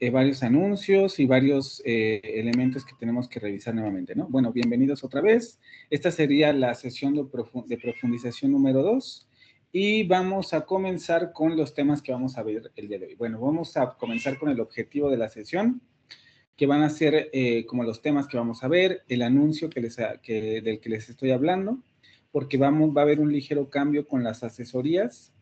varios anuncios y varios elementos que tenemos que revisar nuevamente, ¿no? Bueno, bienvenidos otra vez. Esta sería la sesión de profundización número 2 y vamos a comenzar con los temas que vamos a ver el día de hoy. Bueno, vamos a comenzar con el objetivo de la sesión, que van a ser como los temas que vamos a ver, el anuncio del que les estoy hablando, porque va a haber un ligero cambio con las asesorías.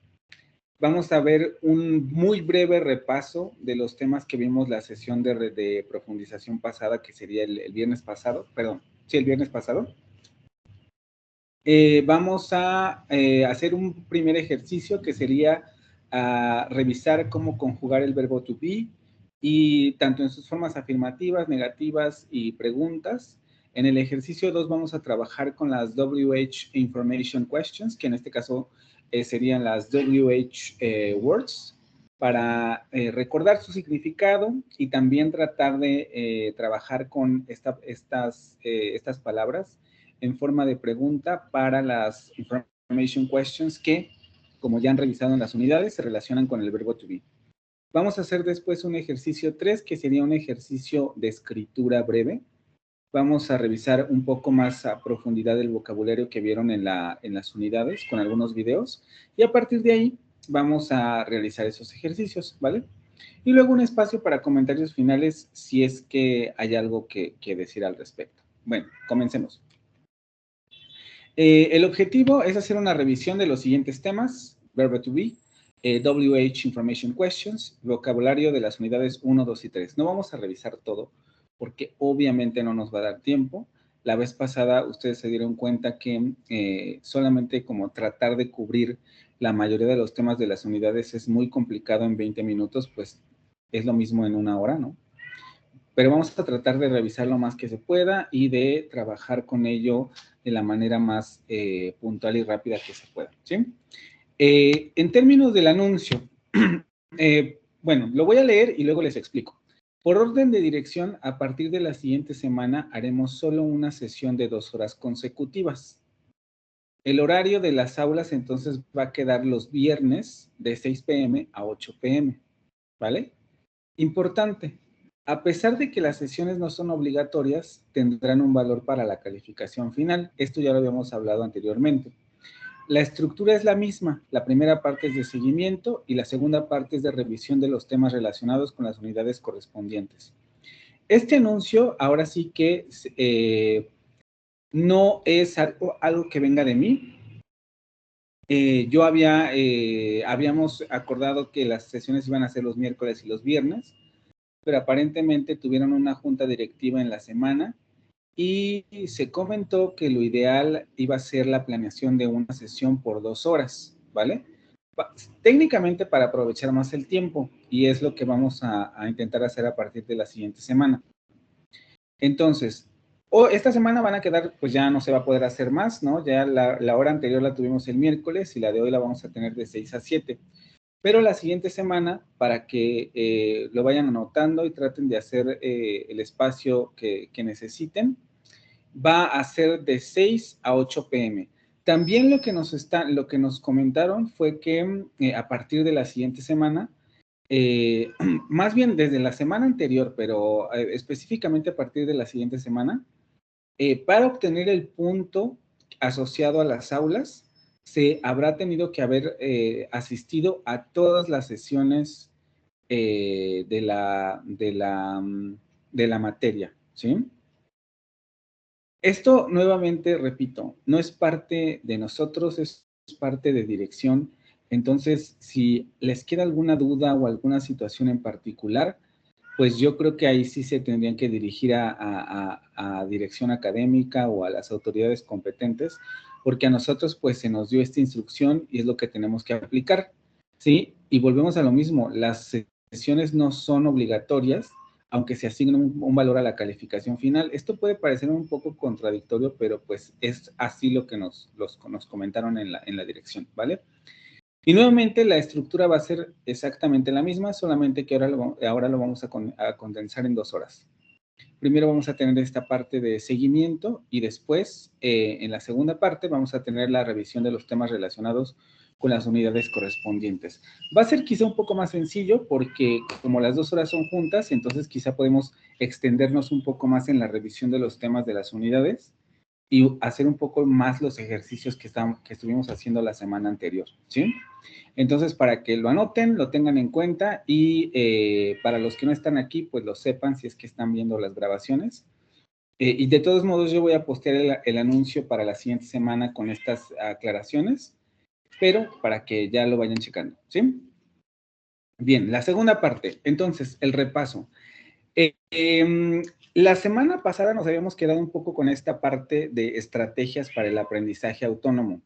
Vamos a ver un muy breve repaso de los temas que vimos la sesión de profundización pasada, que sería el viernes pasado, perdón, sí, el viernes pasado. Vamos a hacer un primer ejercicio que sería revisar cómo conjugar el verbo to be, y tanto en sus formas afirmativas, negativas y preguntas. En el ejercicio 2 vamos a trabajar con las WH Information Questions, que en este caso serían las WH Words, para recordar su significado y también tratar de trabajar con estas palabras en forma de pregunta para las Information Questions que, como ya han revisado en las unidades, se relacionan con el verbo to be. Vamos a hacer después un ejercicio 3, que sería un ejercicio de escritura breve. Vamos a revisar un poco más a profundidad el vocabulario que vieron en las unidades con algunos videos, y a partir de ahí vamos a realizar esos ejercicios, ¿vale? Y luego un espacio para comentarios finales si es que hay algo que decir al respecto. Bueno, comencemos. El objetivo es hacer una revisión de los siguientes temas: verbo to be, WH Information Questions, vocabulario de las unidades 1, 2 y 3. No vamos a revisar todo porque obviamente no nos va a dar tiempo. La vez pasada ustedes se dieron cuenta que solamente como tratar de cubrir la mayoría de los temas de las unidades es muy complicado en 20 minutos, pues es lo mismo en una hora, ¿no? Pero vamos a tratar de revisar lo más que se pueda y de trabajar con ello de la manera más puntual y rápida que se pueda, ¿sí? En términos del anuncio, bueno, lo voy a leer y luego les explico. Por orden de dirección, a partir de la siguiente semana haremos solo una sesión de 2 horas consecutivas. El horario de las aulas entonces va a quedar los viernes de 6 p.m. a 8 p.m., ¿vale? Importante, a pesar de que las sesiones no son obligatorias, tendrán un valor para la calificación final. Esto ya lo habíamos hablado anteriormente. La estructura es la misma. La primera parte es de seguimiento y la segunda parte es de revisión de los temas relacionados con las unidades correspondientes. Este anuncio ahora sí que no es algo que venga de mí. Habíamos acordado que las sesiones iban a ser los miércoles y los viernes, pero aparentemente tuvieron una junta directiva en la semana y se comentó que lo ideal iba a ser la planeación de una sesión por 2 horas, ¿vale? Técnicamente para aprovechar más el tiempo, y es lo que vamos a intentar hacer a partir de la siguiente semana. Entonces, esta semana van a quedar, pues ya no se va a poder hacer más, ¿no? Ya la hora anterior la tuvimos el miércoles y la de hoy la vamos a tener de 6 a 7. Pero la siguiente semana, para que lo vayan anotando y traten de hacer el espacio que necesiten, va a ser de 6 a 8 p.m. También lo que nos comentaron fue que a partir de la siguiente semana, más bien desde la semana anterior, pero específicamente a partir de la siguiente semana, para obtener el punto asociado a las aulas, se habrá tenido que haber asistido a todas las sesiones de la materia, ¿sí? Esto, nuevamente, repito, no es parte de nosotros, es parte de dirección. Entonces, si les queda alguna duda o alguna situación en particular, pues yo creo que ahí sí se tendrían que dirigir a dirección académica o a las autoridades competentes, porque a nosotros pues se nos dio esta instrucción y es lo que tenemos que aplicar, ¿sí? Y volvemos a lo mismo, las sesiones no son obligatorias, aunque se asigne un valor a la calificación final. Esto puede parecer un poco contradictorio, pero pues es así lo que nos comentaron en la dirección, ¿vale? Y nuevamente la estructura va a ser exactamente la misma, solamente que ahora lo vamos a condensar en 2 horas. Primero vamos a tener esta parte de seguimiento y después, en la segunda parte, vamos a tener la revisión de los temas relacionados con las unidades correspondientes. Va a ser quizá un poco más sencillo porque como las 2 horas son juntas, entonces quizá podemos extendernos un poco más en la revisión de los temas de las unidades y hacer un poco más los ejercicios que estuvimos haciendo la semana anterior, ¿sí? Entonces, para que lo anoten, lo tengan en cuenta y para los que no están aquí, pues lo sepan si es que están viendo las grabaciones. Y de todos modos, yo voy a postear el anuncio para la siguiente semana con estas aclaraciones, pero para que ya lo vayan checando, ¿sí? Bien, la segunda parte, entonces, el repaso. La semana pasada nos habíamos quedado un poco con esta parte de estrategias para el aprendizaje autónomo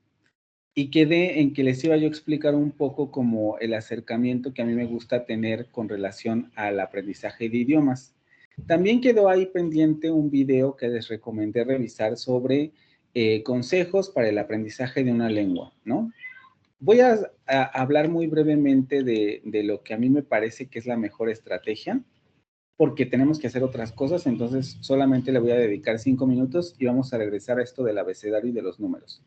y quedé en que les iba yo a explicar un poco como el acercamiento que a mí me gusta tener con relación al aprendizaje de idiomas. También quedó ahí pendiente un video que les recomendé revisar sobre consejos para el aprendizaje de una lengua, ¿no? Voy a hablar muy brevemente de lo que a mí me parece que es la mejor estrategia, porque tenemos que hacer otras cosas, entonces solamente le voy a dedicar 5 minutos y vamos a regresar a esto del abecedario y de los números.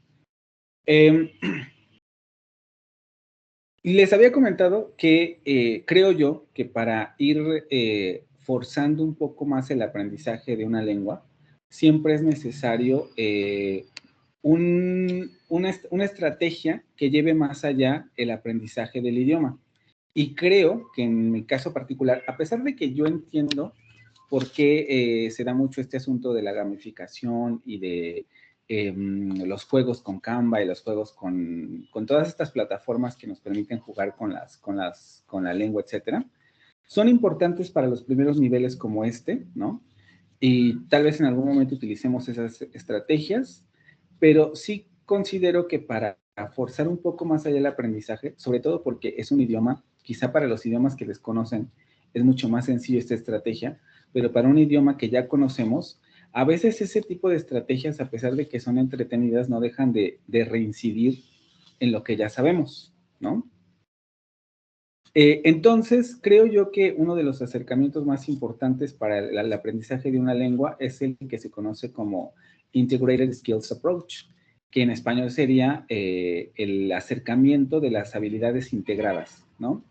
Les había comentado que creo yo que para ir forzando un poco más el aprendizaje de una lengua, siempre es necesario una estrategia que lleve más allá el aprendizaje del idioma. Y creo que en mi caso particular, a pesar de que yo entiendo por qué se da mucho este asunto de la gamificación y de los juegos con Canva y los juegos con todas estas plataformas que nos permiten jugar con la lengua, etcétera, son importantes para los primeros niveles como este, ¿no? Y tal vez en algún momento utilicemos esas estrategias, pero sí considero que para forzar un poco más allá el aprendizaje, sobre todo porque es un idioma, quizá para los idiomas que desconocen es mucho más sencillo esta estrategia, pero para un idioma que ya conocemos, a veces ese tipo de estrategias, a pesar de que son entretenidas, no dejan de reincidir en lo que ya sabemos, ¿no? Entonces, creo yo que uno de los acercamientos más importantes para el aprendizaje de una lengua es el que se conoce como Integrated Skills Approach, que en español sería el acercamiento de las habilidades integradas, ¿no?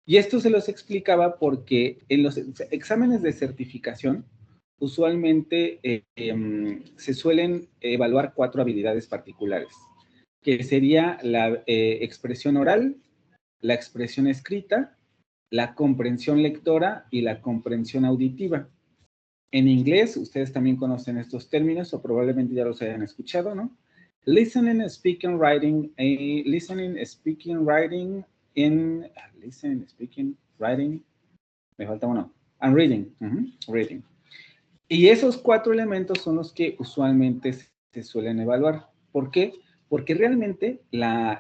Y esto se los explicaba porque en los exámenes de certificación usualmente se suelen evaluar 4 habilidades particulares, que sería la expresión oral, la expresión escrita, la comprensión lectora y la comprensión auditiva. En inglés, ustedes también conocen estos términos o probablemente ya los hayan escuchado, ¿no? Listening, speaking, writing, me falta uno, and reading, reading. Y esos 4 elementos son los que usualmente se suelen evaluar. ¿Por qué? Porque realmente el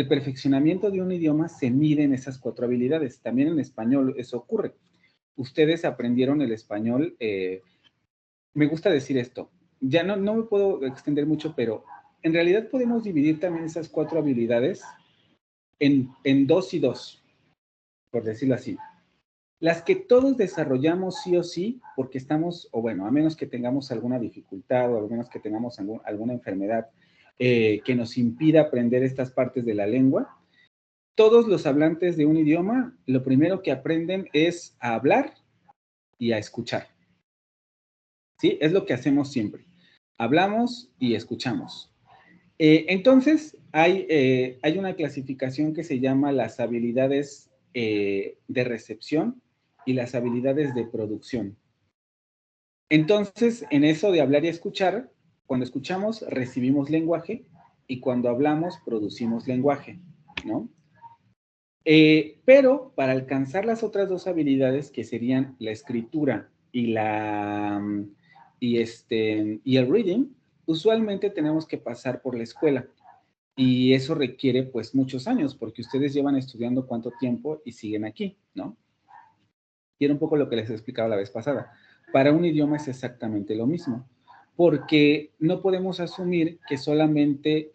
perfeccionamiento de un idioma se mide en esas 4 habilidades. También en español eso ocurre. Ustedes aprendieron el español, me gusta decir esto, ya no me puedo extender mucho, pero en realidad podemos dividir también esas 4 habilidades en 2 y 2, por decirlo así. Las que todos desarrollamos sí o sí, porque estamos, o bueno, a menos que tengamos alguna dificultad o a menos que tengamos alguna enfermedad que nos impida aprender estas partes de la lengua, todos los hablantes de un idioma, lo primero que aprenden es a hablar y a escuchar. ¿Sí? Es lo que hacemos siempre. Hablamos y escuchamos. Entonces, hay una clasificación que se llama las habilidades de recepción y las habilidades de producción. Entonces, en eso de hablar y escuchar, cuando escuchamos, recibimos lenguaje y cuando hablamos, producimos lenguaje, ¿no? Pero para alcanzar las otras 2 habilidades, que serían la escritura y el reading, usualmente tenemos que pasar por la escuela. Y eso requiere pues muchos años, porque ustedes llevan estudiando cuánto tiempo y siguen aquí, ¿no? Y era un poco lo que les explicaba la vez pasada. Para un idioma es exactamente lo mismo, porque no podemos asumir que solamente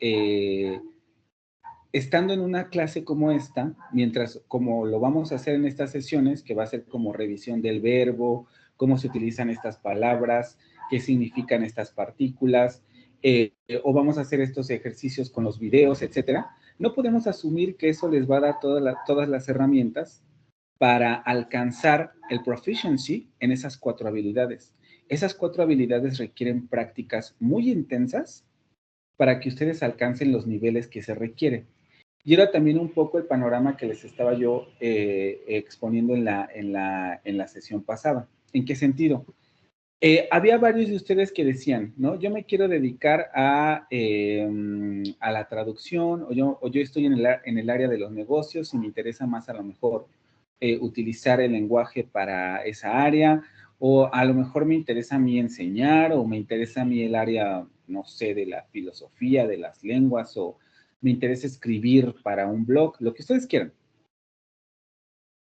estando en una clase como esta, mientras como lo vamos a hacer en estas sesiones, que va a ser como revisión del verbo, cómo se utilizan estas palabras, qué significan estas partículas, o vamos a hacer estos ejercicios con los videos, etcétera, no podemos asumir que eso les va a dar todas las herramientas para alcanzar el proficiency en esas 4 habilidades. Esas 4 habilidades requieren prácticas muy intensas para que ustedes alcancen los niveles que se requieren. Y era también un poco el panorama que les estaba yo exponiendo en la sesión pasada. ¿En qué sentido? Había varios de ustedes que decían, ¿no? Yo me quiero dedicar a la traducción, o yo estoy en el área de los negocios y me interesa más a lo mejor utilizar el lenguaje para esa área, o a lo mejor me interesa a mí enseñar, o me interesa a mí el área, no sé, de la filosofía, de las lenguas, o me interesa escribir para un blog, lo que ustedes quieran.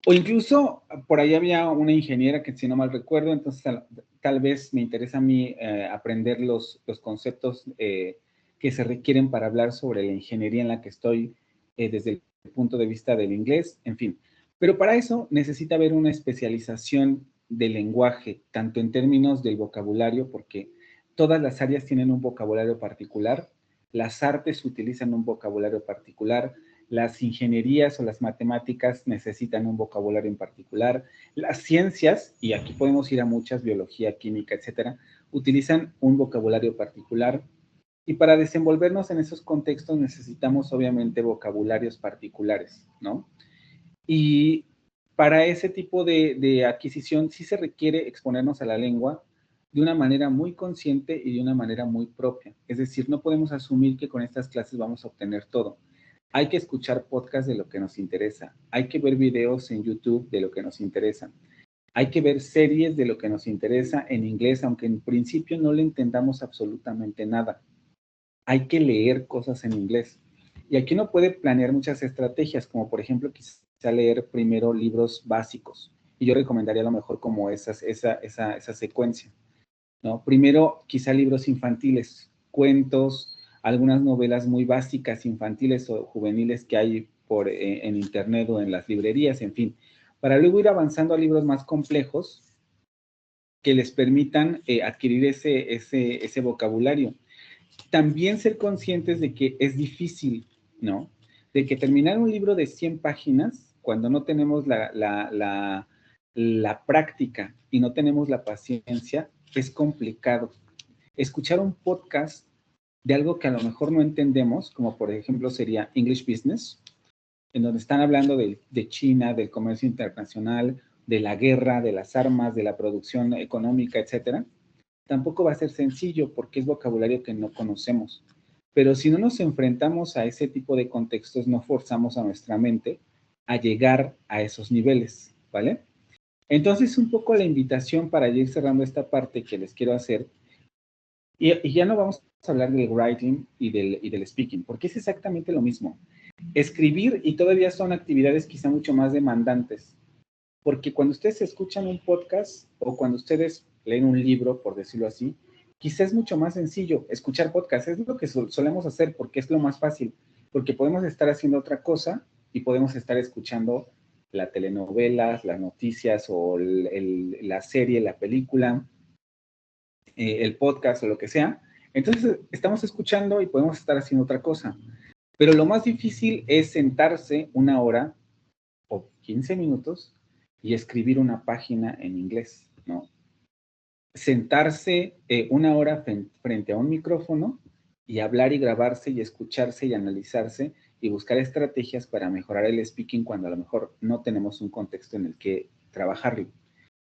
O incluso, por ahí había una ingeniera que, si no mal recuerdo, entonces tal vez me interesa a mí aprender los conceptos que se requieren para hablar sobre la ingeniería en la que estoy desde el punto de vista del inglés, en fin. Pero para eso necesita haber una especialización del lenguaje, tanto en términos del vocabulario, porque todas las áreas tienen un vocabulario particular, las artes utilizan un vocabulario particular, las ingenierías o las matemáticas necesitan un vocabulario en particular, las ciencias, y aquí podemos ir a muchas, biología, química, etcétera, utilizan un vocabulario particular, y para desenvolvernos en esos contextos necesitamos obviamente vocabularios particulares, ¿no? Y para ese tipo de adquisición sí se requiere exponernos a la lengua de una manera muy consciente y de una manera muy propia. Es decir, no podemos asumir que con estas clases vamos a obtener todo. Hay que escuchar podcasts de lo que nos interesa. Hay que ver videos en YouTube de lo que nos interesa. Hay que ver series de lo que nos interesa en inglés, aunque en principio no le entendamos absolutamente nada. Hay que leer cosas en inglés. Y aquí uno puede planear muchas estrategias, como por ejemplo quizá leer primero libros básicos. Y yo recomendaría a lo mejor como esa secuencia, ¿no? Primero quizá libros infantiles, cuentos, algunas novelas muy básicas infantiles o juveniles que hay en internet o en las librerías, en fin, para luego ir avanzando a libros más complejos que les permitan adquirir ese vocabulario. También ser conscientes de que es difícil, ¿no? De que terminar un libro de 100 páginas, cuando no tenemos la práctica y no tenemos la paciencia, es complicado. Escuchar un podcast de algo que a lo mejor no entendemos, como por ejemplo sería English Business, en donde están hablando de China, del comercio internacional, de la guerra, de las armas, de la producción económica, etcétera, tampoco va a ser sencillo porque es vocabulario que no conocemos. Pero si no nos enfrentamos a ese tipo de contextos, no forzamos a nuestra mente a llegar a esos niveles, ¿vale? Entonces, un poco la invitación para ir cerrando esta parte que les quiero hacer, y ya no vamos a hablar del writing y del speaking, porque es exactamente lo mismo. Escribir y todavía son actividades quizá mucho más demandantes, porque cuando ustedes escuchan un podcast o cuando ustedes leen un libro, por decirlo así, quizás es mucho más sencillo escuchar podcast. Es lo que solemos hacer porque es lo más fácil, porque podemos estar haciendo otra cosa y podemos estar escuchando la telenovela, las noticias o la serie, la película, el podcast o lo que sea. Entonces estamos escuchando y podemos estar haciendo otra cosa. Pero lo más difícil es sentarse 1 hora o 15 minutos y escribir una página en inglés, ¿no? Sentarse 1 hora frente a un micrófono y hablar y grabarse y escucharse y analizarse y buscar estrategias para mejorar el speaking cuando a lo mejor no tenemos un contexto en el que trabajarlo.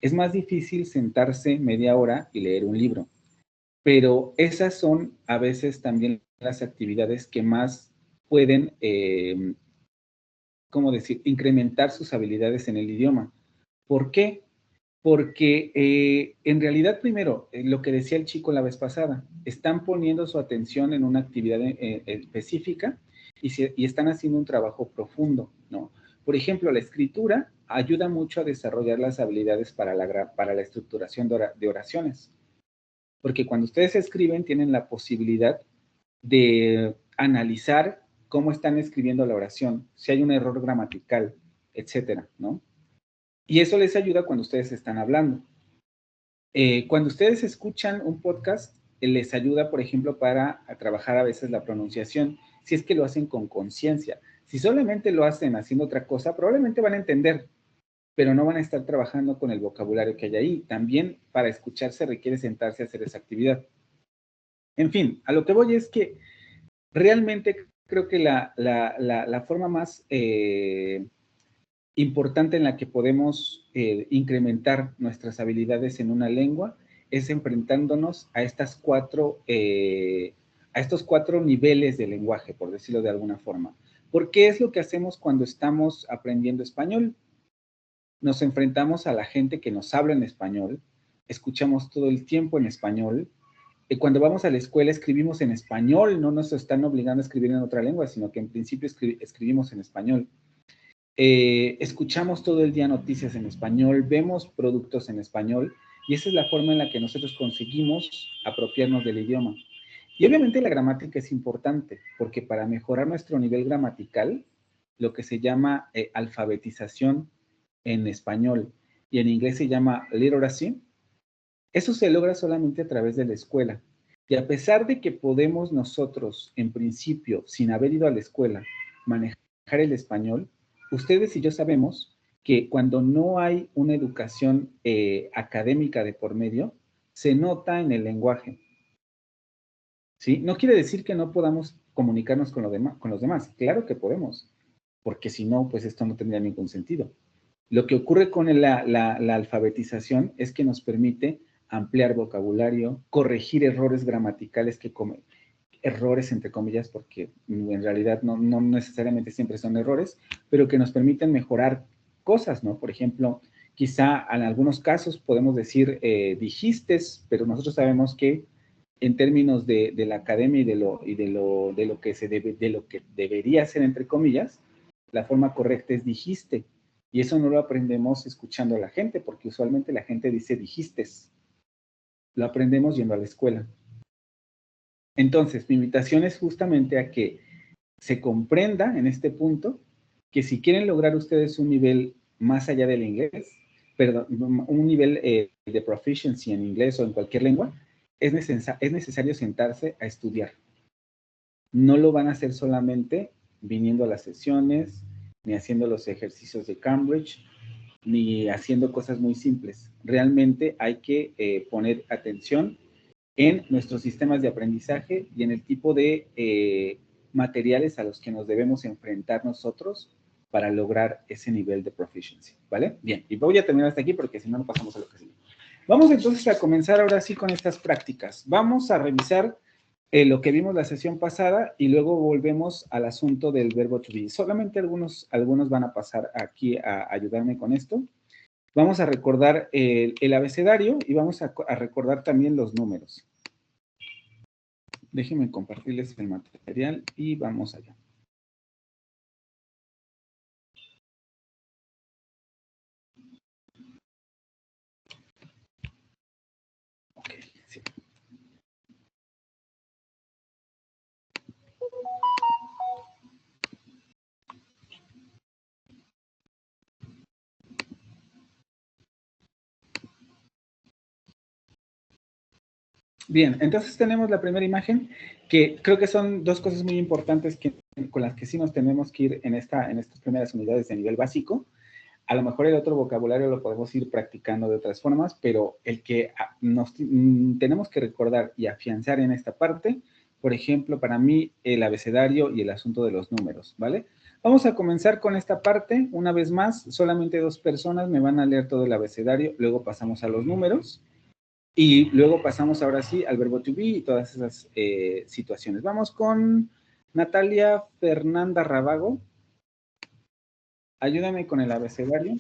Es más difícil sentarse media hora y leer un libro, pero esas son a veces también las actividades que más pueden, ¿cómo decir?, incrementar sus habilidades en el idioma. ¿Por qué? Porque en realidad, primero, lo que decía el chico la vez pasada, están poniendo su atención en una actividad específica y están haciendo un trabajo profundo, ¿no? Por ejemplo, la escritura ayuda mucho a desarrollar las habilidades para la estructuración de oraciones, porque cuando ustedes escriben tienen la posibilidad de analizar cómo están escribiendo la oración, si hay un error gramatical, etcétera, ¿no? Y eso les ayuda cuando ustedes están hablando. Cuando ustedes escuchan un podcast, les ayuda, por ejemplo, para trabajar a veces la pronunciación, si es que lo hacen con conciencia. Si solamente lo hacen haciendo otra cosa, probablemente van a entender, pero no van a estar trabajando con el vocabulario que hay ahí. También para escuchar se requiere sentarse a hacer esa actividad. En fin, a lo que voy es que realmente creo que la forma más importante en la que podemos incrementar nuestras habilidades en una lengua es enfrentándonos a estos cuatro niveles de lenguaje, por decirlo de alguna forma. Porque es lo que hacemos cuando estamos aprendiendo español. Nos enfrentamos a la gente que nos habla en español, escuchamos todo el tiempo en español. Cuando vamos a la escuela escribimos en español, no nos están obligando a escribir en otra lengua, sino que en principio escribimos en español. Escuchamos todo el día noticias en español, vemos productos en español, y esa es la forma en la que nosotros conseguimos apropiarnos del idioma. Y obviamente la gramática es importante, porque para mejorar nuestro nivel gramatical, lo que se llama alfabetización en español y en inglés se llama literacy, eso se logra solamente a través de la escuela. Y a pesar de que podemos nosotros, en principio, sin haber ido a la escuela, manejar el español, ustedes y yo sabemos que cuando no hay una educación académica de por medio, se nota en el lenguaje. ¿Sí? No quiere decir que no podamos comunicarnos con los demás. Claro que podemos, porque si no, pues esto no tendría ningún sentido. Lo que ocurre con la alfabetización es que nos permite ampliar vocabulario, corregir errores gramaticales errores entre comillas, porque en realidad no necesariamente siempre son errores, pero que nos permiten mejorar cosas, ¿no? Por ejemplo, quizá en algunos casos podemos decir dijistes, pero nosotros sabemos que en términos de la academia y de lo que debería ser entre comillas, la forma correcta es dijiste. Y eso no lo aprendemos escuchando a la gente, porque usualmente la gente dice dijistes. Lo aprendemos yendo a la escuela. Entonces, mi invitación es justamente a que se comprenda en este punto que si quieren lograr ustedes un nivel más allá del inglés, perdón, un nivel de proficiency en inglés o en cualquier lengua, es necesario sentarse a estudiar. No lo van a hacer solamente viniendo a las sesiones, ni haciendo los ejercicios de Cambridge, ni haciendo cosas muy simples. Realmente hay que poner atención en nuestros sistemas de aprendizaje y en el tipo de materiales a los que nos debemos enfrentar nosotros para lograr ese nivel de proficiency, ¿vale? Bien, y voy a terminar hasta aquí porque si no, no pasamos a lo que sigue. Vamos entonces a comenzar ahora sí con estas prácticas. Vamos a revisar lo que vimos la sesión pasada y luego volvemos al asunto del verbo to be. Solamente algunos van a pasar aquí a ayudarme con esto. Vamos a recordar el abecedario y vamos a recordar también los números. Déjenme compartirles el material y vamos allá. Ok, sí. Bien, entonces tenemos la primera imagen, que creo que son dos cosas muy importantes con las que sí nos tenemos que ir en estas primeras unidades de nivel básico. A lo mejor el otro vocabulario lo podemos ir practicando de otras formas, pero el que tenemos que recordar y afianzar en esta parte, por ejemplo, para mí, el abecedario y el asunto de los números, ¿vale? Vamos a comenzar con esta parte. Una vez más, solamente 2 personas me van a leer todo el abecedario, luego pasamos a los números. Y luego pasamos ahora sí al verbo to be y todas esas situaciones. Vamos con Natalia Fernanda Rábago. Ayúdame con el abecedario.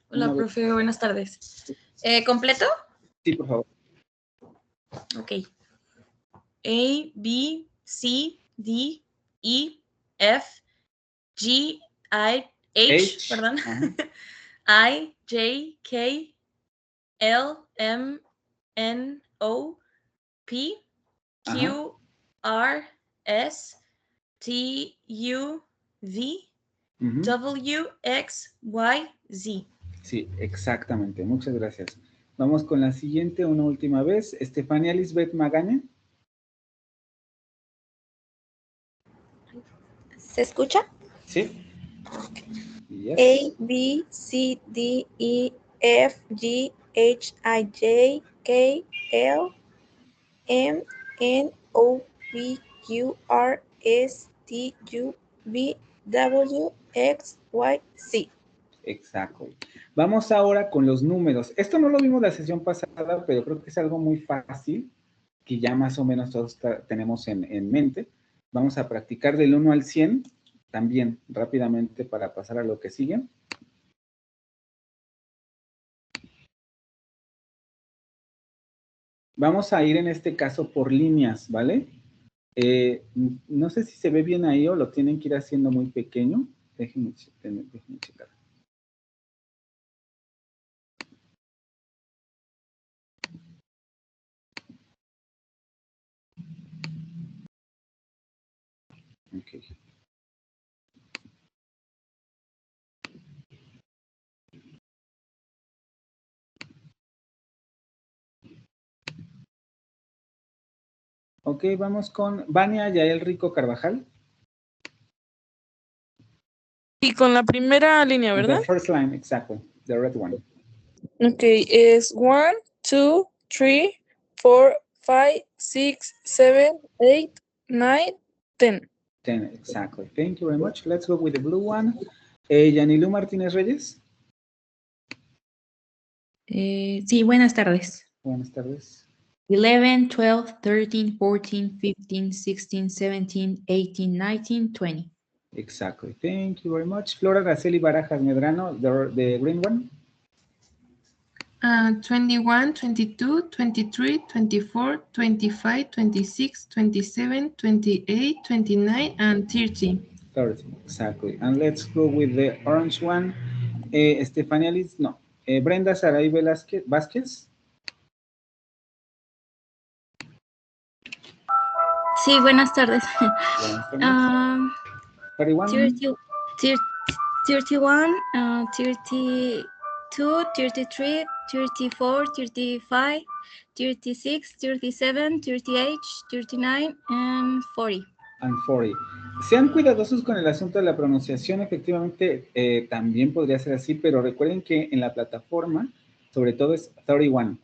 Hola, profe, buenas tardes. ¿Completo? Sí, por favor. Ok. A, B, C, D, E, F, G, H, perdón. I, J, K, L, M, N, O, P, Q, R, S, T, U, V, W, X, Y, Z. Sí, exactamente. Muchas gracias. Vamos con la siguiente, una última vez. Estefania Lisbeth Magaña. ¿Se escucha? Sí. Yes. A, B, C, D, E, F, G, H, I, J, K, L, M, N, O, P, Q, R, S, T, U, V, W, X, Y, Z. Exacto. Vamos ahora con los números. Esto no lo vimos la sesión pasada, pero creo que es algo muy fácil, que ya más o menos todos tenemos en mente. Vamos a practicar del 1 al 100, también rápidamente para pasar a lo que sigue. Vamos a ir en este caso por líneas, ¿vale? No sé si se ve bien ahí o lo tienen que ir haciendo muy pequeño. Déjenme checar. Ok. Ok, vamos con Vania Yael Rico Carvajal. Y con la primera línea, ¿verdad? The first line, exactly. The red one. Okay, is 1, 2, 3, 4, 5, 6, 7, 8, 9, 10. 10, exactly. Thank you very much. Let's go with the blue one. Yanilu Martínez Reyes. Sí, buenas tardes. Buenas tardes. 11, 12, 13, 14, 15, 16, 17, 18, 19, 20. Exactly. Thank you very much. Flora Araceli Barajas Medrano, the green one. 21, 22, 23, 24, 25, 26, 27, 28, 29, and 30. 30, exactly. And let's go with the orange one. Estefania Liz, no. Brenda Saray Vázquez. Sí, buenas tardes. Buenas tardes. 31. 31, 32, 33, 34, 35, 36, 37, 38, 39, and 40. And 40. Sean cuidadosos con el asunto de la pronunciación, efectivamente también podría ser así, pero recuerden que en la plataforma, sobre todo es 31.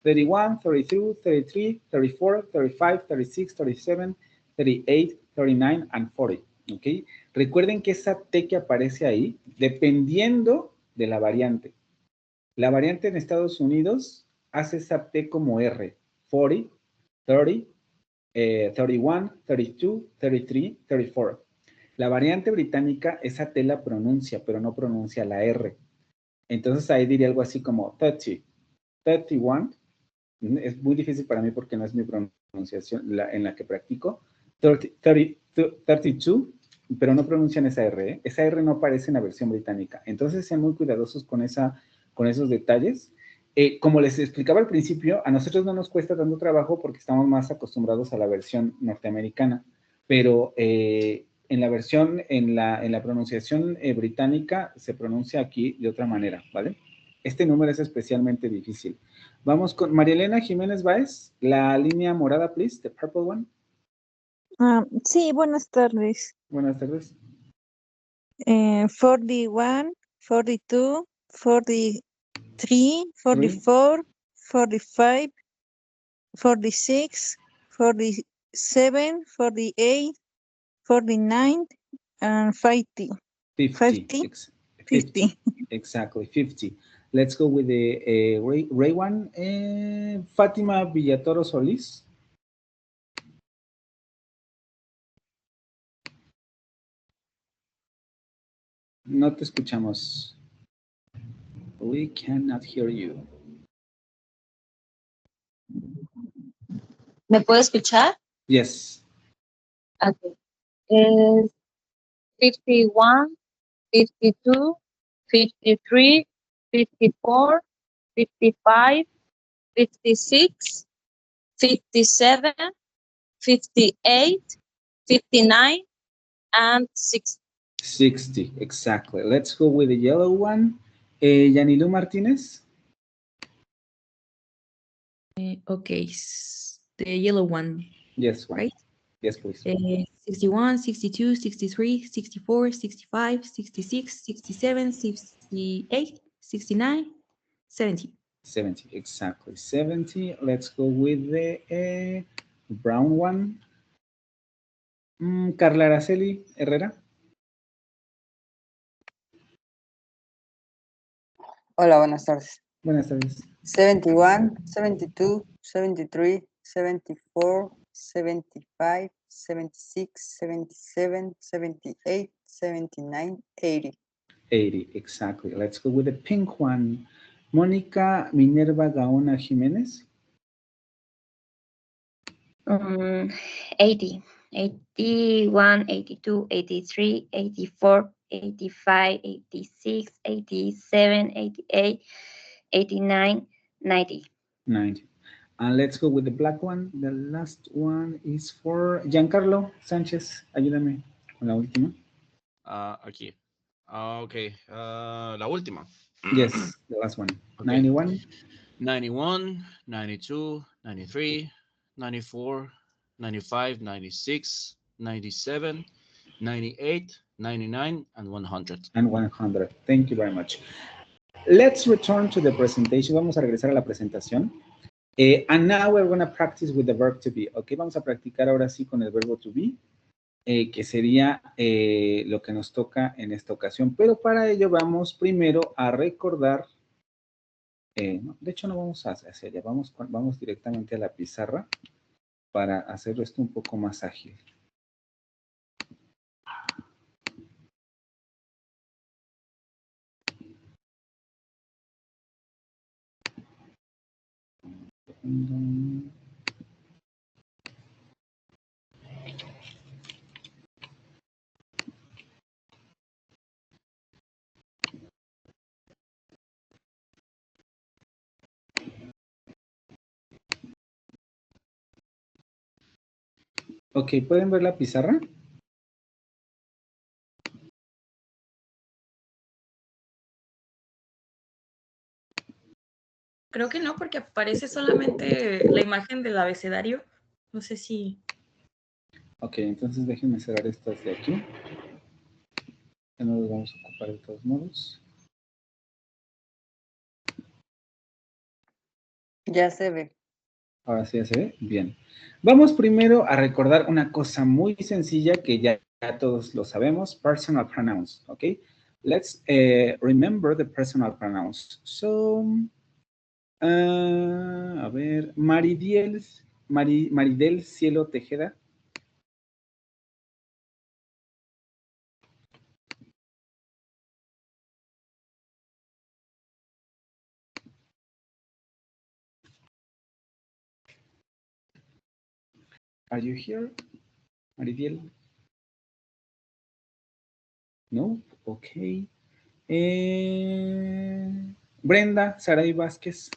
31, 32, 33, 34, 35, 36, 37, 38, 39, and 40. ¿Ok? Recuerden que esa T que aparece ahí, dependiendo de la variante. La variante en Estados Unidos hace esa T como R. 40, 30, 31, 32, 33, 34. La variante británica, esa T la pronuncia, pero no pronuncia la R. Entonces ahí diría algo así como 30, 31. Es muy difícil para mí porque no es mi pronunciación en la que practico. 32, pero no pronuncian esa R. ¿eh? Esa R no aparece en la versión británica. Entonces sean muy cuidadosos con esos detalles. Como les explicaba al principio, a nosotros no nos cuesta tanto trabajo porque estamos más acostumbrados a la versión norteamericana, pero en la pronunciación británica se pronuncia aquí de otra manera, ¿vale? Este número es especialmente difícil. Vamos con María Elena Jiménez Báez, la línea morada, please, the purple one. Sí, buenas tardes. Buenas tardes. 41, 42, 43, 44, 45, 46, 47, 48, 49, and 50. 50. Exactly, 50. Let's go with the Ray one. Fátima Villatoro Solís. No te escuchamos. We cannot hear you. ¿Me puede escuchar? Yes. Okay. 51, 52, 53, 54, 55, 56, 57, 58, 59, and 60. 60, exactly. Let's go with the yellow one. Yanilu Martínez. Okay, the yellow one, Yes, one. right? Yes, please. 61, 62, 63, 64, 65, 66, 67, 68, 69, 70. 70, exactly. 70. Let's go with the brown one. Carla Araceli Herrera. Hola, buenas tardes. Buenas tardes. 71, 72, 73, 74, 75, 76, 77, 78, 79, 80. 80, exactly. Let's go with the pink one. Mónica Minerva Gaona Jiménez. 80, 81, 82, 83, 84, 85, 86, 87, 88, 89, 90. 90. And let's go with the black one. The last one is for Giancarlo Sánchez. Ayúdame con la última. Aquí. Okay. La última. Yes, the last one. Okay. 91. 91, 92, 93, 94, 95, 96, 97, 98, 99, and 100. And 100. Thank you very much. Let's return to the presentation. Vamos a regresar a la presentación. And now we're going to practice with the verb to be. Okay, vamos a practicar ahora sí con el verbo to be, que sería lo que nos toca en esta ocasión. Pero para ello vamos primero a recordar. No, de hecho no vamos a hacer ya, vamos directamente a la pizarra para hacer esto un poco más ágil. Ok, ¿pueden ver la pizarra? Creo que no, porque aparece solamente la imagen del abecedario. No sé si... Ok, entonces déjenme cerrar estas de aquí. Ya no los vamos a ocupar de todos modos. Ya se ve. Ahora sí ya se ve. Bien. Vamos primero a recordar una cosa muy sencilla que ya todos lo sabemos. Personal pronouns, ¿ok? Let's remember the personal pronouns. So, a ver, Maridel Cielo Tejeda. Are you here, Maridiel? No, ok. Brenda Saray Vázquez.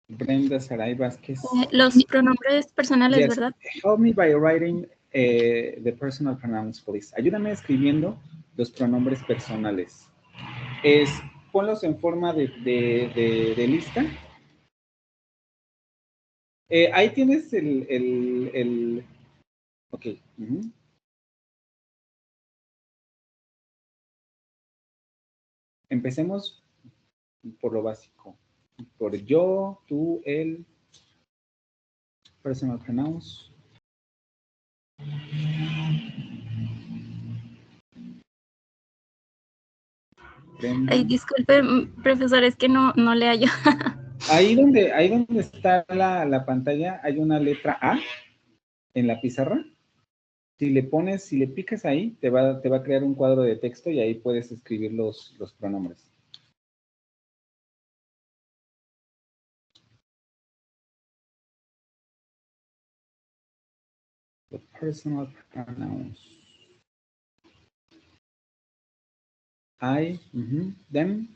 Brenda Saray Vázquez. Los pronombres personales, Yes. ¿verdad? Help me by writing the personal pronouns, please. Ayúdame escribiendo los pronombres personales. Ponlos en forma de lista. Ahí tienes el ok. Empecemos por lo básico. Por yo, tú, él. Personal pronouns. Ay, disculpe, profesor, es que no le hallo. Ahí donde está la pantalla hay una letra A en la pizarra. Si le picas ahí, te va a crear un cuadro de texto y ahí puedes escribir los pronombres. The personal pronouns. I, them.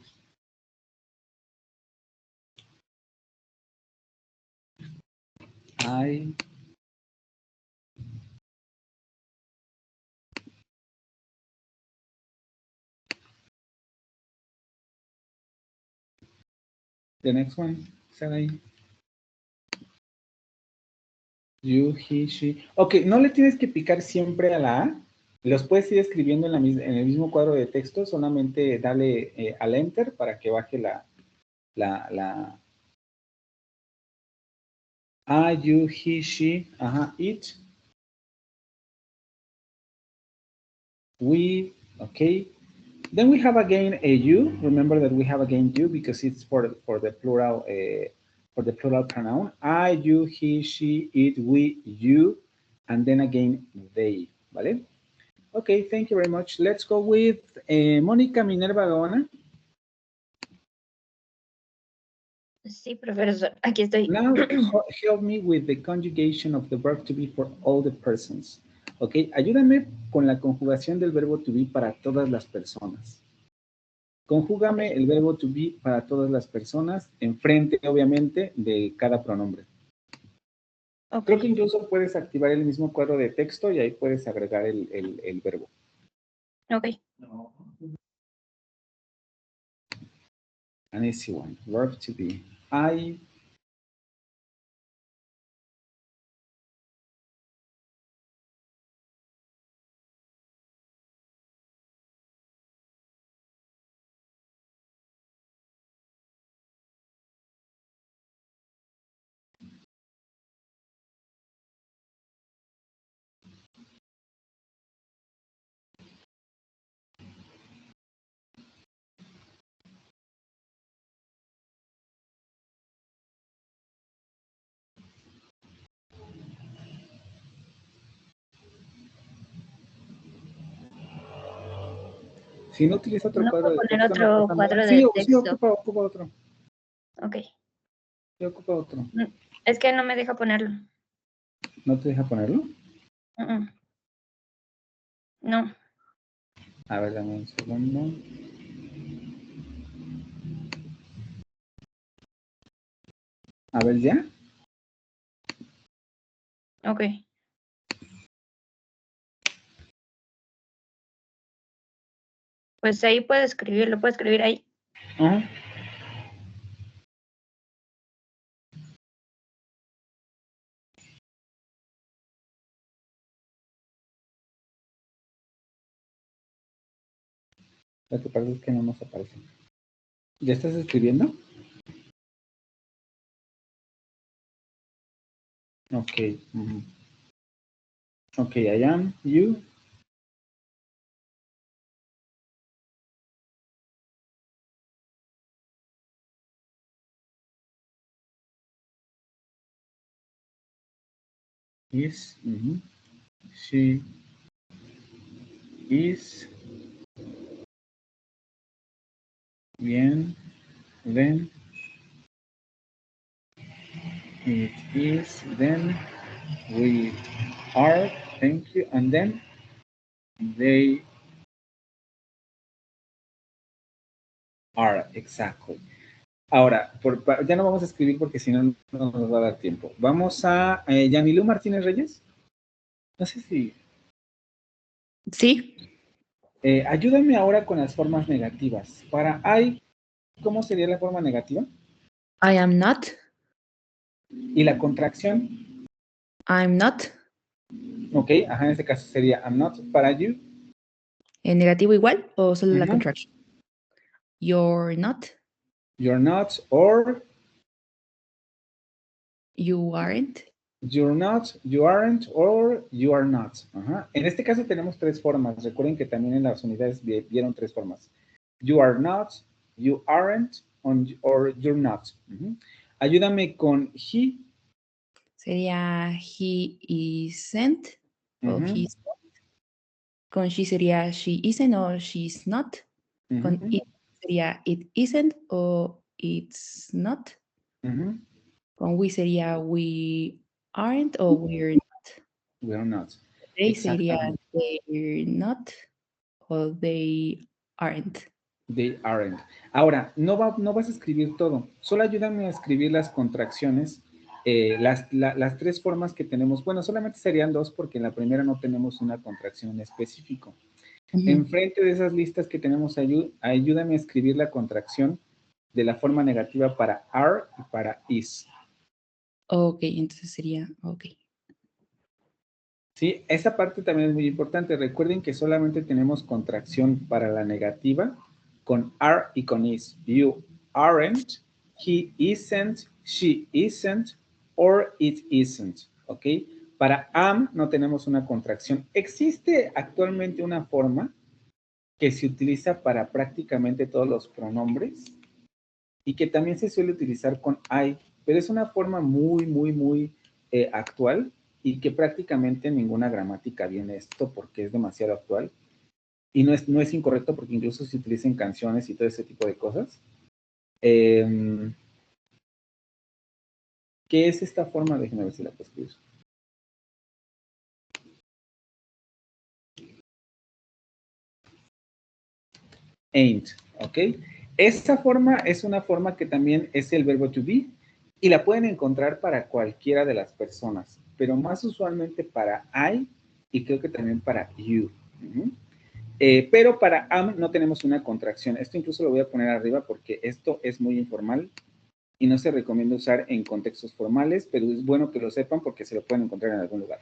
I. The next one, Sarai. You, he, she. Ok, no le tienes que picar siempre a la A. Los puedes ir escribiendo en el mismo cuadro de texto, solamente dale al enter para que baje la I, you, he, she, it, we, okay. Then we have again a you. Remember that we have again you because it's for the plural pronoun. I, you, he, she, it, we, you, and then again they. ¿Vale? Okay, thank you very much. Let's go with Mónica Minerva Gaona. Sí, profesor, aquí estoy. Now, help me with the conjugation of the verb to be for all the persons. Ok, ayúdame con la conjugación del verbo to be para todas las personas. Conjúgame el verbo to be para todas las personas, enfrente, obviamente, de cada pronombre. Okay. Creo que incluso puedes activar el mismo cuadro de texto y ahí puedes agregar el verbo. Ok. An easy one, verb to be. I Si no utiliza otro cuadro de texto, otro cuadro de texto. Sí, ocupa otro. Ok. Sí, ocupa otro. Es que no me deja ponerlo. ¿No te deja ponerlo? No. A ver, dame un segundo. A ver, ¿ya? Ok. Pues ahí puedo escribir ahí. Lo que pasa es que no nos aparece. ¿Ya estás escribiendo? Ok. Ok, I am, you. Is, she is. Bien. Then. It is. Then. We are. Thank you. And then. They are. Exactly. Ahora, ya no vamos a escribir porque si no, no nos va a dar tiempo. Vamos a Yanilú Martínez Reyes. No sé si... Sí. Ayúdame ahora con las formas negativas. Para I, ¿cómo sería la forma negativa? I am not. ¿Y la contracción? I'm not. Ok, en este caso sería I'm not. ¿Para you? ¿En negativo igual o solo la contracción? You're not. You're not, or... You aren't. You're not, you aren't, or you are not. En este caso tenemos tres formas. Recuerden que también en las unidades vieron tres formas. You are not, you aren't, or you're not. Ayúdame con he. Sería he isn't o he's not. Con she sería she isn't o she's not. Con it sería it isn't o it's not. Con we sería we aren't o we're not. We're not. They sería they're not o they aren't. They aren't. Ahora, no vas a escribir todo. Solo ayúdame a escribir las contracciones, las tres formas que tenemos. Bueno, solamente serían dos porque en la primera no tenemos una contracción en específico. Enfrente de esas listas que tenemos, ayúdame a escribir la contracción de la forma negativa para are y para is. Ok, entonces sería, ok. Sí, esa parte también es muy importante. Recuerden que solamente tenemos contracción para la negativa con are y con is. You aren't, he isn't, she isn't, or it isn't. ¿Ok? Para am no tenemos una contracción. Existe actualmente una forma que se utiliza para prácticamente todos los pronombres y que también se suele utilizar con I, pero es una forma muy actual y que prácticamente ninguna gramática viene esto porque es demasiado actual y no es incorrecto porque incluso se utiliza en canciones y todo ese tipo de cosas. ¿Qué es esta forma? Déjenme ver si la puedo escribir. Ain't, ¿ok? Esta forma es una forma que también es el verbo to be y la pueden encontrar para cualquiera de las personas, pero más usualmente para I y creo que también para you. Pero para am no tenemos una contracción. Esto incluso lo voy a poner arriba porque esto es muy informal y no se recomienda usar en contextos formales, pero es bueno que lo sepan porque se lo pueden encontrar en algún lugar.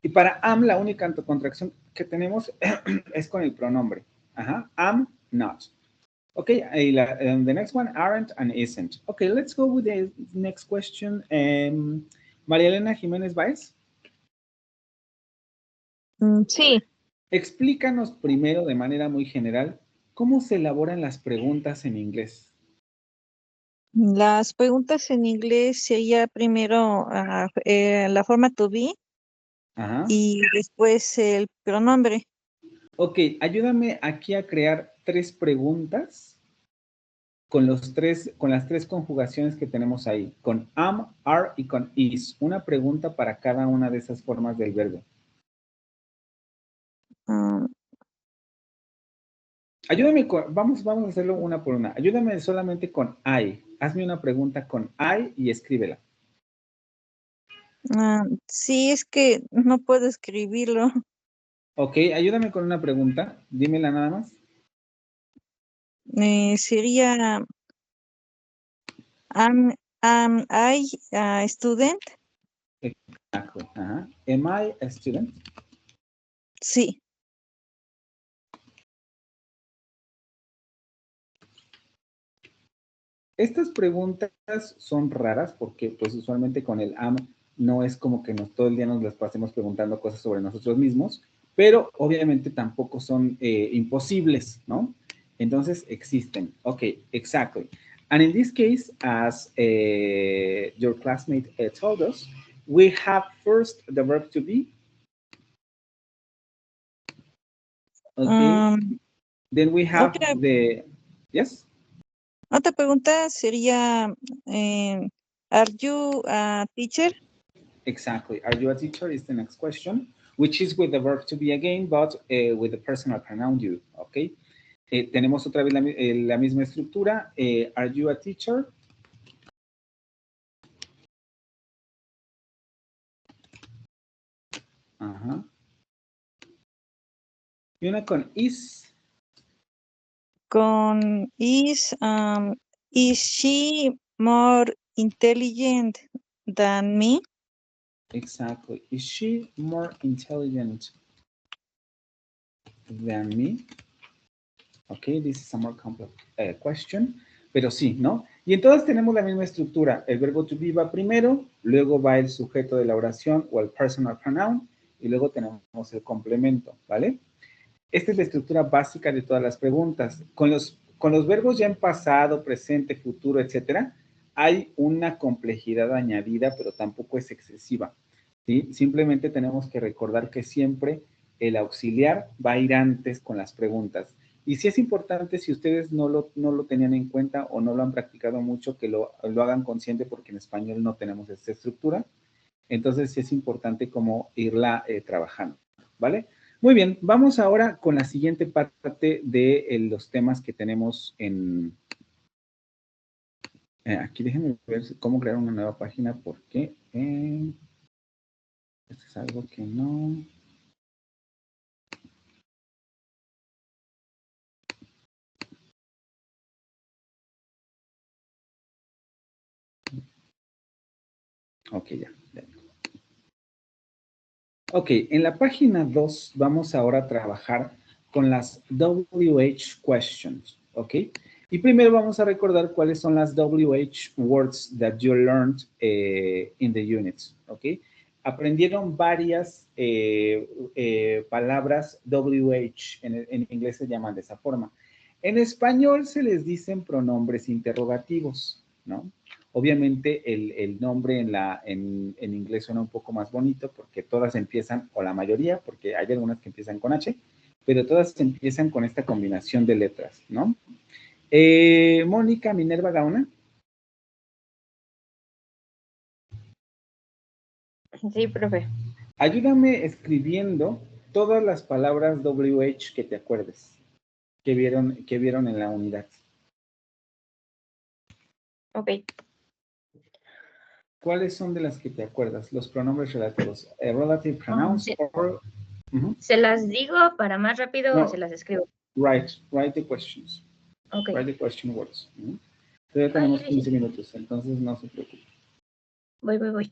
Y para am la única contracción que tenemos es con el pronombre. Ajá, am, not. Okay, the next one, aren't and isn't. Okay, let's go with the next question. María Elena Jiménez Báez. Sí. Explícanos primero de manera muy general cómo se elaboran las preguntas en inglés. Las preguntas en inglés sería primero la forma to be. Ajá. Y después el pronombre. Ok, ayúdame aquí a crear 3 preguntas con las 3 conjugaciones que tenemos ahí, con am, are y con is. Una pregunta para cada una de esas formas del verbo. Ayúdame vamos a hacerlo una por una. Ayúdame solamente con I. Hazme una pregunta con I y escríbela. Sí, es que no puedo escribirlo. Ok, ayúdame con una pregunta. Dímela nada más. Sería, am I a student? Exacto. Ajá. Am I a student? Sí. Estas preguntas son raras porque pues usualmente con el am no es como que todo el día nos las pasemos preguntando cosas sobre nosotros mismos, pero obviamente tampoco son imposibles, ¿no? Entonces existen. Ok, exactly. And in this case, as your classmate told us, we have first the verb to be. Okay. Then we have yes. Otra pregunta sería, ¿are you a teacher? Exactly. Are you a teacher is the next question, which is with the verb to be again, but with the personal pronoun you, okay? Tenemos otra vez la misma estructura. Are you a teacher? Ajá. Y una con is. Con is she more intelligent than me? Exactly. Is she more intelligent than me? Okay, this is a more complex question, pero sí, ¿no? Y en todas tenemos la misma estructura. El verbo to be va primero, luego va el sujeto de la oración o el personal pronoun, y luego tenemos el complemento, ¿vale? Esta es la estructura básica de todas las preguntas. Con los verbos ya en pasado, presente, futuro, etcétera, hay una complejidad añadida, pero tampoco es excesiva, ¿sí? Simplemente tenemos que recordar que siempre el auxiliar va a ir antes con las preguntas. Y sí es importante, si ustedes no lo tenían en cuenta o no lo han practicado mucho, que lo hagan consciente porque en español no tenemos esta estructura. Entonces sí es importante como irla trabajando, ¿vale? Muy bien, vamos ahora con la siguiente parte de los temas que tenemos en... aquí déjenme ver cómo crear una nueva página porque esto es algo que no... Ok, ya. Ok, en la página 2 vamos ahora a trabajar con las WH questions, ¿ok? Y primero vamos a recordar cuáles son las WH words that you learned in the units, ¿ok? Aprendieron varias palabras WH, en inglés se llaman de esa forma. En español se les dicen pronombres interrogativos, ¿no? Obviamente el nombre en inglés suena un poco más bonito porque todas empiezan, o la mayoría, porque hay algunas que empiezan con H, pero todas empiezan con esta combinación de letras, ¿no? Mónica Minerva Gaona. Sí, profe. Ayúdame escribiendo todas las palabras WH que te acuerdes, que vieron en la unidad. Ok. ¿Cuáles son de las que te acuerdas? Los pronombres relativos. Relative pronouns Sí. or... ¿Se las digo para más rápido No. o se las escribo? Write the questions. Ok. Write the question words. Todavía tenemos 15 minutos, entonces no se preocupe. Voy.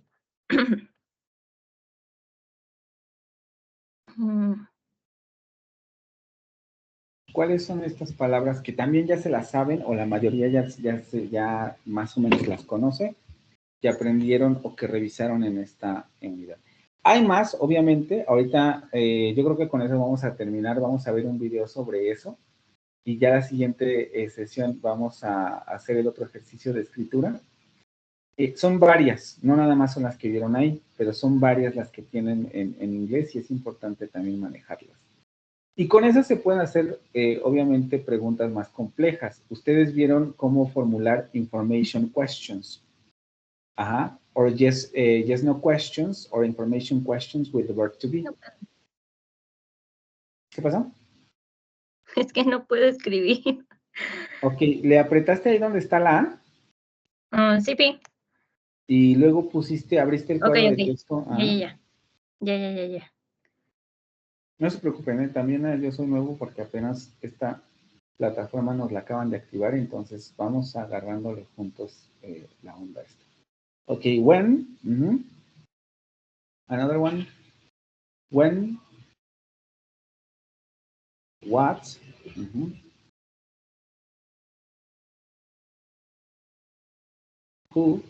¿Cuáles son estas palabras que también ya se las saben o la mayoría ya más o menos las conoce, que aprendieron o que revisaron en esta unidad? Hay más, obviamente. Ahorita yo creo que con eso vamos a terminar. Vamos a ver un video sobre eso. Y ya la siguiente sesión vamos a hacer el otro ejercicio de escritura. Son varias, no nada más son las que vieron ahí, pero son varias las que tienen en inglés y es importante también manejarlas. Y con eso se pueden hacer, obviamente, preguntas más complejas. Ustedes vieron cómo formular information questions. Ajá. Or yes, no questions or information questions with the verb to be. ¿Qué pasó? Es que no puedo escribir. Ok, ¿le apretaste ahí donde está la A? Sí, Pi. Y luego abriste el cuadro de texto. Ya. No se preocupen, también yo soy nuevo porque apenas esta plataforma nos la acaban de activar, entonces vamos agarrándole juntos la onda esta. Ok, when. Another one. When. What. Who.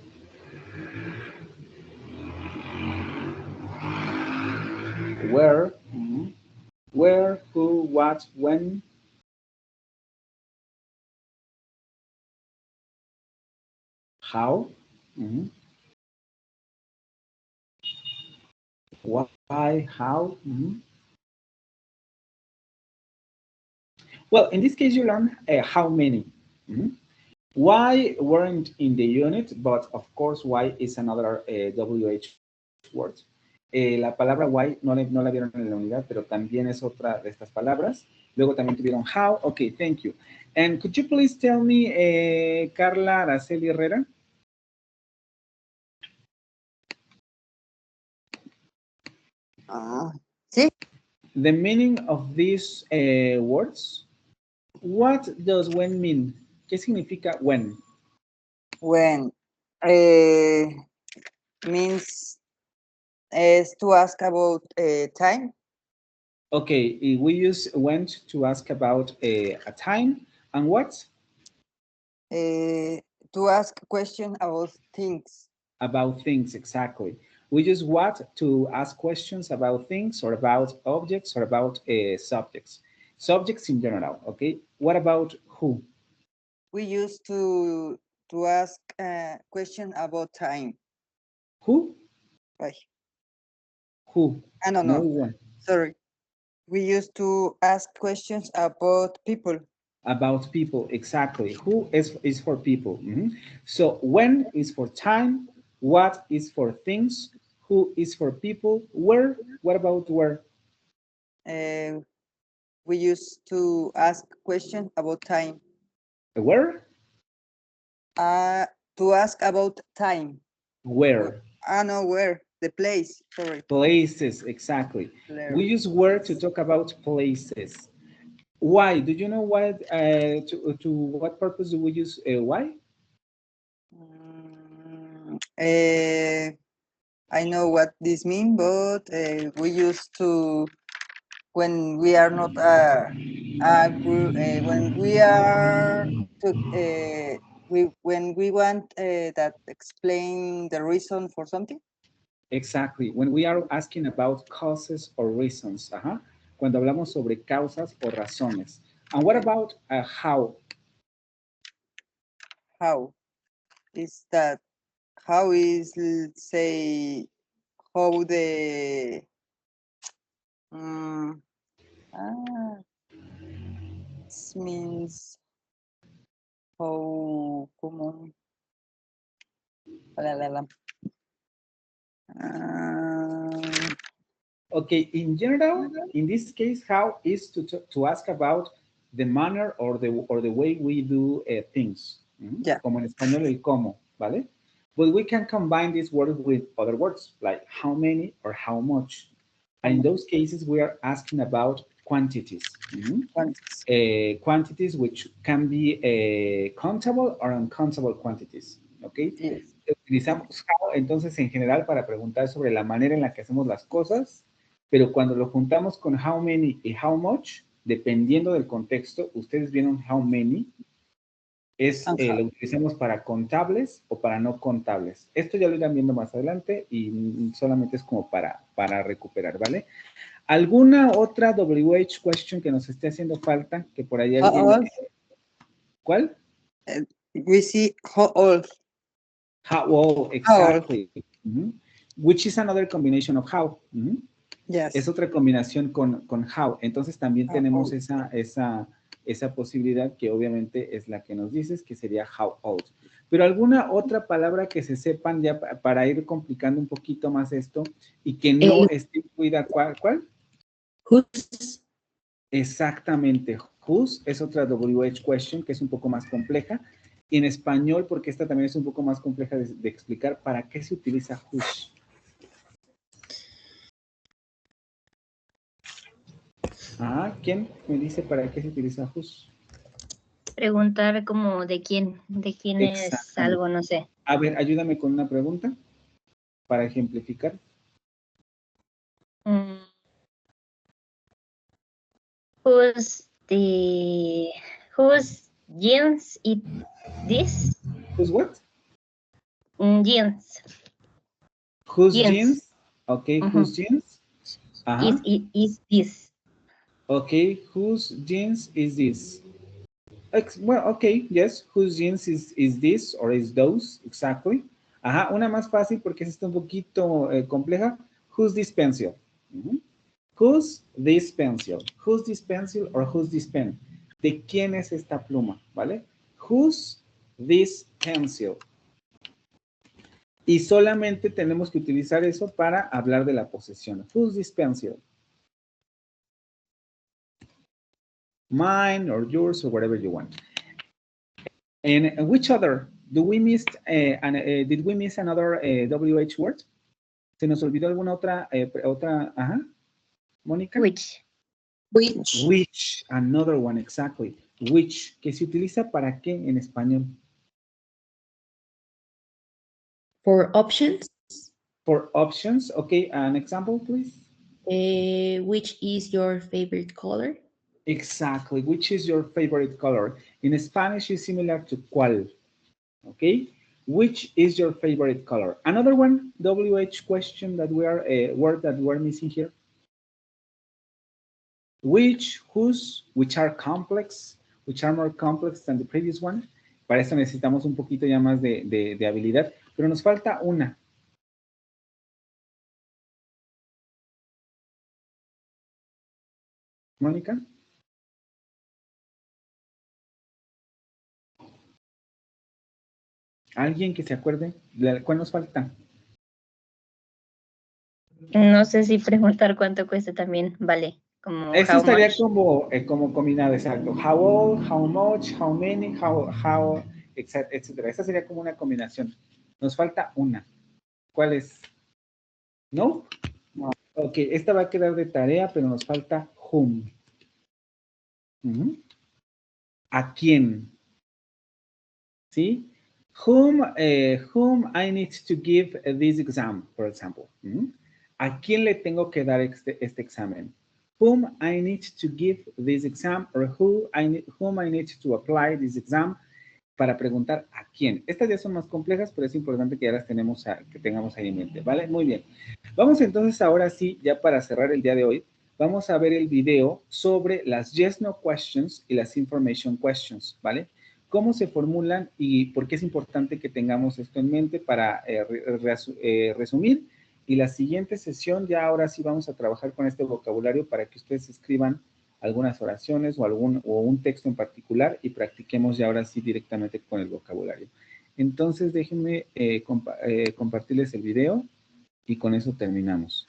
Where. Where, who, what, when. How. Why, how. Well, in this case, you learn how many. Why weren't in the unit, but of course, why is another WH word. La palabra why no la vieron en la unidad, pero también es otra de estas palabras. Luego también tuvieron how. Okay, thank you. And could you please tell me, Carla Araceli Herrera? Sí. The meaning of these words. What does when mean? ¿Qué significa when? When means is to ask about time. Okay, we use went to ask about a time. And what? To ask a question about things. About things, exactly. We use what to ask questions about things or about objects or about subjects. Subjects in general, okay? What about who? We used to ask a question about time. Who? Right. Who? I don't know. No one. Sorry. We used to ask questions about people. About people, exactly. Who is for people. So when is for time, what is for things, who is for people, where, what about where? We used to ask questions about time. Where? To ask about time. Where? No, where? The place, sorry. Places, exactly. Where? We use where to talk about places. Why? Do you know why? To what purpose do we use why? I know what this means, but we used to, when we are not when we are to, when we want that explain the reason for something. Exactly. When we are asking about causes or reasons. Ajá. Cuando hablamos sobre causas o razones. And what about how? How is that? How is, let's say, how the this means how, como, Okay, in general, in this case, how is to ask about the manner or the way we do things. Yeah. Como en español el cómo, ¿vale? But we can combine this word with other words like how many or how much. And in those cases, we are asking about quantities. Quantities which can be countable or uncountable quantities. Okay. Yes. Utilizamos how, entonces, en general, para preguntar sobre la manera en la que hacemos las cosas, pero cuando lo juntamos con how many y how much, dependiendo del contexto, ustedes vieron how many, lo utilizamos para contables o para no contables. Esto ya lo irán viendo más adelante y solamente es como para recuperar, ¿vale? ¿Alguna otra WH question que nos esté haciendo falta? Que por ahí alguien... ¿Cuál? We see how old. How old, exactly. Which is another combination of how. Yes. Es otra combinación con how. Entonces también tenemos esa posibilidad que obviamente es la que nos dices, que sería how old. Pero alguna otra palabra que se sepan ya para ir complicando un poquito más esto y que no esté incluida. ¿Cuál? Whose. Exactamente. Whose es otra WH question que es un poco más compleja. Y en español, porque esta también es un poco más compleja de explicar, ¿para qué se utiliza whose? ¿Quién me dice para qué se utiliza whose? Preguntar como de quién es algo, no sé. A ver, ayúdame con una pregunta para ejemplificar. Whose jeans is this? Whose what? Jeans. Whose jeans? Okay, whose jeans? Is this? Okay, whose jeans is this? Well, okay, yes, whose jeans is this or is those, exactly. Una más fácil porque esta está un poquito compleja. Who's this pencil? Who's this pencil? Who's this pencil or who's this pen? ¿De quién es esta pluma? ¿Vale? Who's this pencil? Y solamente tenemos que utilizar eso para hablar de la posesión. Who's this pencil? Mine or yours or whatever you want. And which other? Did we miss another WH word? ¿Se nos olvidó alguna otra? Mónica. Which. Which, another one, exactly. Which, que se utiliza para qué en español? For options. For options, okay. An example, please. Which is your favorite color? Exactly. Which is your favorite color? In Spanish, is similar to cuál. Okay. Which is your favorite color? Another one, WH question that we are, word that we're missing here. Which, whose, which are complex, which are more complex than the previous one. Para eso necesitamos un poquito ya más de habilidad, pero nos falta una. Mónica. ¿Alguien que se acuerde? ¿Cuál nos falta? No sé si preguntar cuánto cuesta también vale. Como eso estaría como combinado, exacto. How old, how much, how many, how, etcétera. Esa sería como una combinación. Nos falta una. ¿Cuál es? ¿No? No. Ok, esta va a quedar de tarea, pero nos falta whom. ¿A quién? ¿Sí? Whom I need to give this exam, for example. ¿A quién le tengo que dar este examen? Whom I need to give this exam or whom I need to apply this exam, para preguntar a quién. Estas ya son más complejas, pero es importante que ya las que tengamos ahí en mente, ¿vale? Muy bien. Vamos entonces ahora sí, ya para cerrar el día de hoy, vamos a ver el video sobre las yes, no questions y las information questions, ¿vale? Cómo se formulan y por qué es importante que tengamos esto en mente para resumir. Y la siguiente sesión ya ahora sí vamos a trabajar con este vocabulario para que ustedes escriban algunas oraciones o un texto en particular y practiquemos ya ahora sí directamente con el vocabulario. Entonces déjenme compartirles el video y con eso terminamos.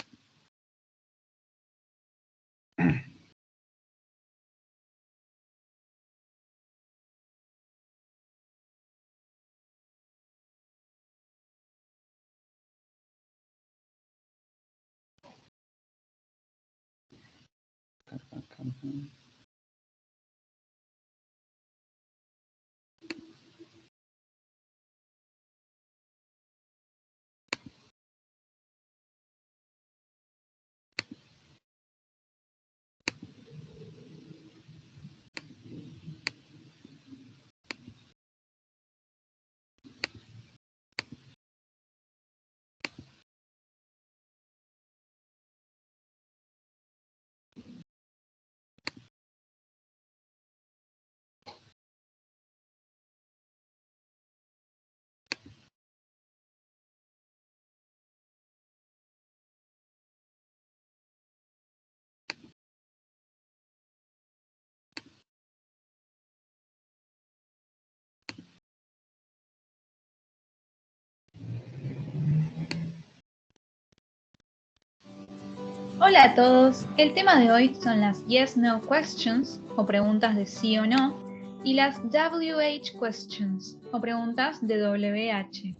Hola a todos, el tema de hoy son las Yes No Questions o preguntas de sí o no y las WH Questions o preguntas de WH.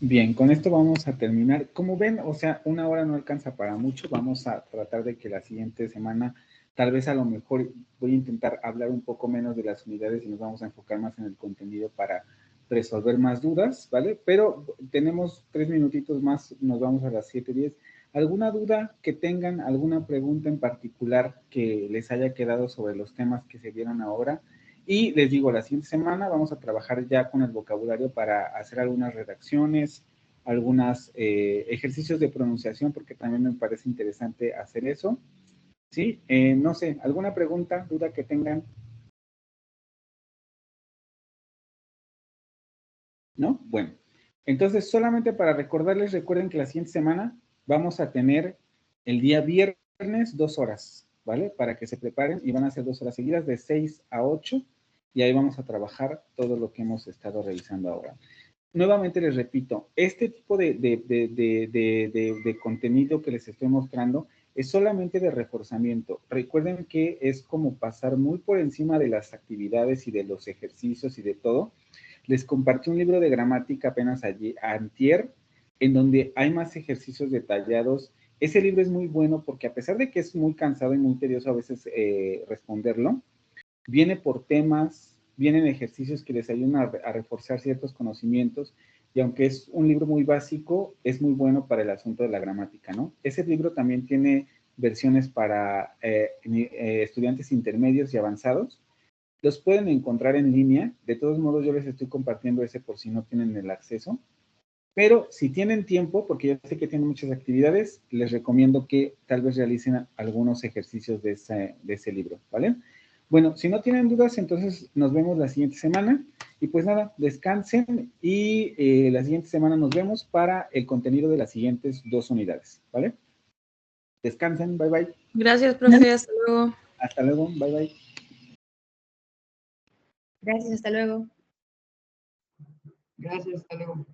Bien, con esto vamos a terminar. Como ven, o sea, una hora no alcanza para mucho. Vamos a tratar de que la siguiente semana, tal vez a lo mejor voy a intentar hablar un poco menos de las unidades y nos vamos a enfocar más en el contenido para resolver más dudas, ¿vale? Pero tenemos 3 minutitos más, nos vamos a las 7:10. ¿Alguna duda que tengan, alguna pregunta en particular que les haya quedado sobre los temas que se vieron ahora? Y les digo, la siguiente semana vamos a trabajar ya con el vocabulario para hacer algunas redacciones, algunos ejercicios de pronunciación, porque también me parece interesante hacer eso. ¿Sí? No sé, ¿alguna pregunta, duda que tengan? ¿No? Bueno, entonces solamente para recordarles, recuerden que la siguiente semana vamos a tener el día viernes 2 horas, ¿vale? Para que se preparen y van a ser 2 horas seguidas de 6 a 8 y ahí vamos a trabajar todo lo que hemos estado revisando ahora. Nuevamente les repito, este tipo de contenido que les estoy mostrando es solamente de reforzamiento. Recuerden que es como pasar muy por encima de las actividades y de los ejercicios y de todo. Les compartí un libro de gramática apenas allí, antier, en donde hay más ejercicios detallados. Ese libro es muy bueno porque a pesar de que es muy cansado y muy tedioso a veces responderlo, viene por temas, vienen ejercicios que les ayudan a reforzar ciertos conocimientos y aunque es un libro muy básico, es muy bueno para el asunto de la gramática, ¿no? Ese libro también tiene versiones para estudiantes intermedios y avanzados. Los pueden encontrar en línea. De todos modos, yo les estoy compartiendo ese por si no tienen el acceso. Pero si tienen tiempo, porque yo sé que tienen muchas actividades, les recomiendo que tal vez realicen algunos ejercicios de ese libro, ¿vale? Bueno, si no tienen dudas, entonces nos vemos la siguiente semana. Y pues nada, descansen y la siguiente semana nos vemos para el contenido de las siguientes 2 unidades, ¿vale? Descansen, bye bye. Gracias, profe, hasta luego. Hasta luego, bye bye. Gracias, hasta luego. Gracias, hasta luego.